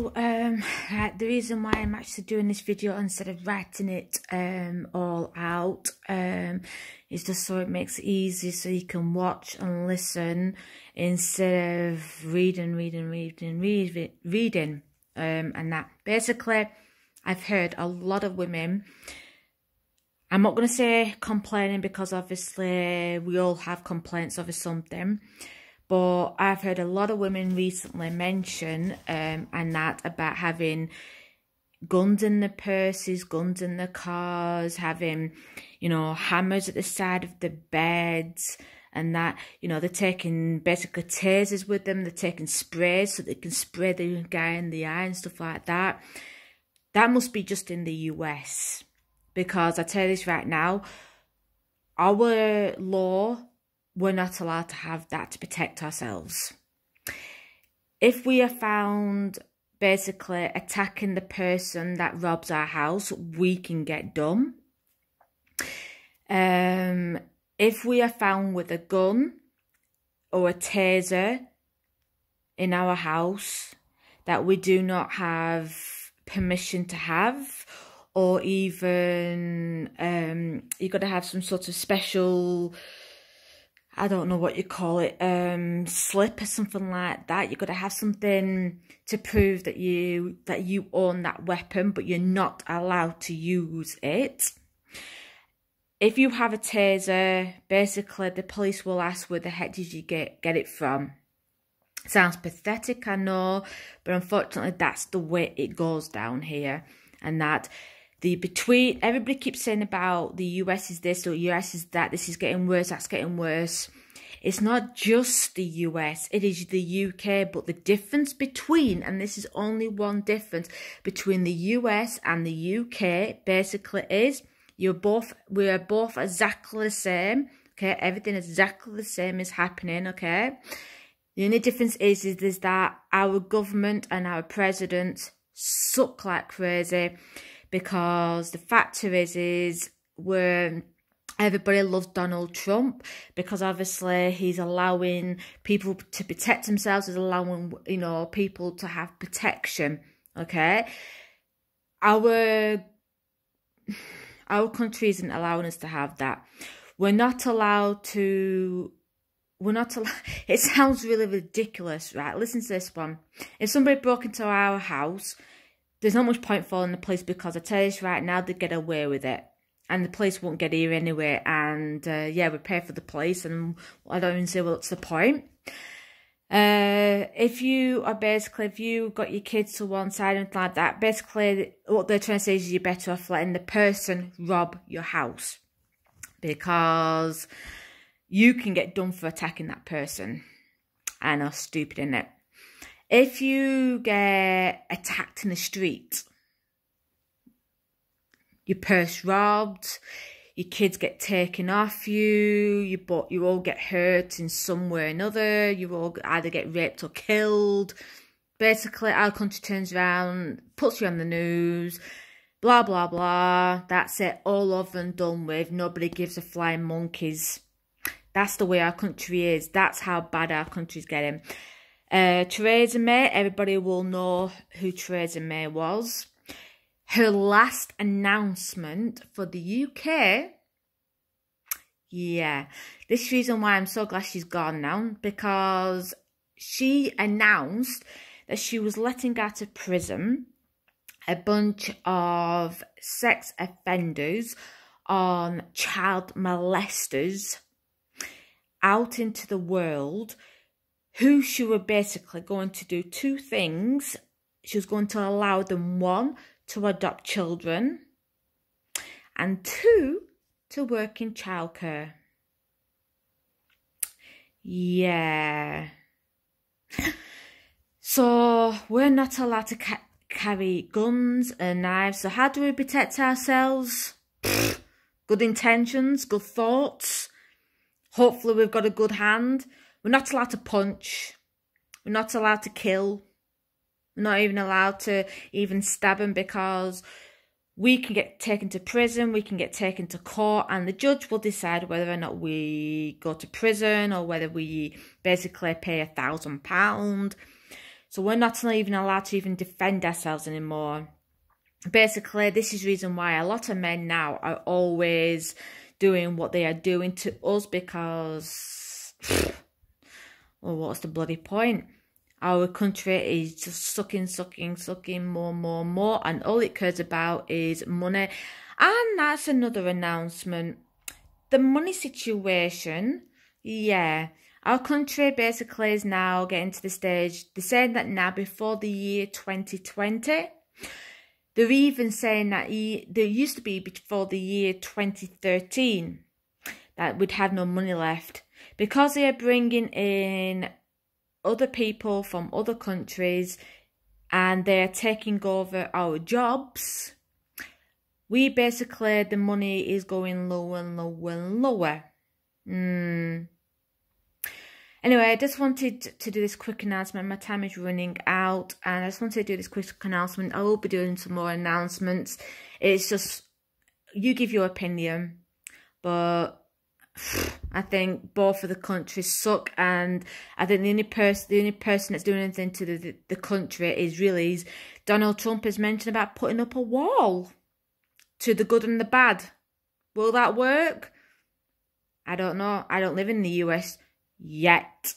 So, right, the reason why I'm actually doing this video instead of writing it all out is just so it makes it easy so you can watch and listen instead of reading. And that basically, I've heard a lot of women, I'm not going to say complaining because obviously we all have complaints over something, but I've heard a lot of women recently mention and that about having guns in their purses, guns in their cars, having, you know, hammers at the side of the beds, and that, you know, they're taking basically tasers with them, they're taking sprays so they can spray the guy in the eye and stuff like that. That must be just in the US, because I tell you this right now, our law, we're not allowed to have that to protect ourselves. If we are found basically attacking the person that robs our house, we can get done. If we are found with a gun or a taser in our house that we do not have permission to have, or even you got to have some sort of special, I don't know what you call it, slip or something like that. You've got to have something to prove that you own that weapon, but you're not allowed to use it. If you have a taser, basically the police will ask, where the heck did you get it from? Sounds pathetic, I know, but unfortunately that's the way it goes down here. And that everybody keeps saying about the US is this or US is that, this is getting worse, that's getting worse. It's not just the US, it is the UK, but the difference between, and this is only one difference between the US and the UK, basically is we are both exactly the same, okay? Everything is exactly the same is happening, okay? The only difference is that our government and our president suck like crazy, because the factor is where everybody loves Donald Trump, because obviously he's allowing people to protect themselves, he's allowing, you know, people to have protection, okay? Our country isn't allowing us to have that. We're not allowed to, it sounds really ridiculous, right? Listen to this one. If somebody broke into our house, there's not much point calling the police, because I tell you this right now, they get away with it. And the police won't get here anyway. And yeah, we pay for the police, and I don't even say, well, what's the point? If you got your kids to one side and like that, basically what they're trying to say is you're better off letting the person rob your house, because you can get done for attacking that person. I know, stupid, innit? If you get attacked in the street, your purse robbed, your kids get taken off you all get hurt in some way or another, you all either get raped or killed. Basically, our country turns around, puts you on the news, blah, blah, blah. That's it, all over and done with. Nobody gives a flying monkeys. That's the way our country is. That's how bad our country's getting. Theresa May, everybody will know who Theresa May was. Her last announcement for the UK, yeah, this is the reason why I'm so glad she's gone now, because she announced that she was letting out of prison a bunch of sex offenders on child molesters out into the world, who she was basically going to do two things. She was going to allow them, one, to adopt children, and two, to work in childcare. Yeah. So we're not allowed to carry guns and knives. So how do we protect ourselves? Good intentions, good thoughts. Hopefully we've got a good hand. We're not allowed to punch. We're not allowed to kill. We're not even allowed to even stab them, because we can get taken to prison, we can get taken to court, and the judge will decide whether or not we go to prison or whether we basically pay £1,000. So we're not even allowed to even defend ourselves anymore. Basically, this is the reason why a lot of men now are always doing what they are doing to us, because, well, what's the bloody point? Our country is just sucking more, and all it cares about is money. And that's another announcement. The money situation, yeah. Our country basically is now getting to the stage, they're saying that now before the year 2020, they're even saying that there used to be before the year 2013 that we'd have no money left. Because they are bringing in other people from other countries and they're taking over our jobs, we basically, the money is going lower and lower. Anyway, I just wanted to do this quick announcement. My time is running out, and I just wanted to do this quick announcement. I will be doing some more announcements. It's just, you give your opinion, but I think both of the countries suck, and I think the only person that's doing anything to the country is Donald Trump has mentioned about putting up a wall to the good and the bad. Will that work? I don't know. I don't live in the US yet.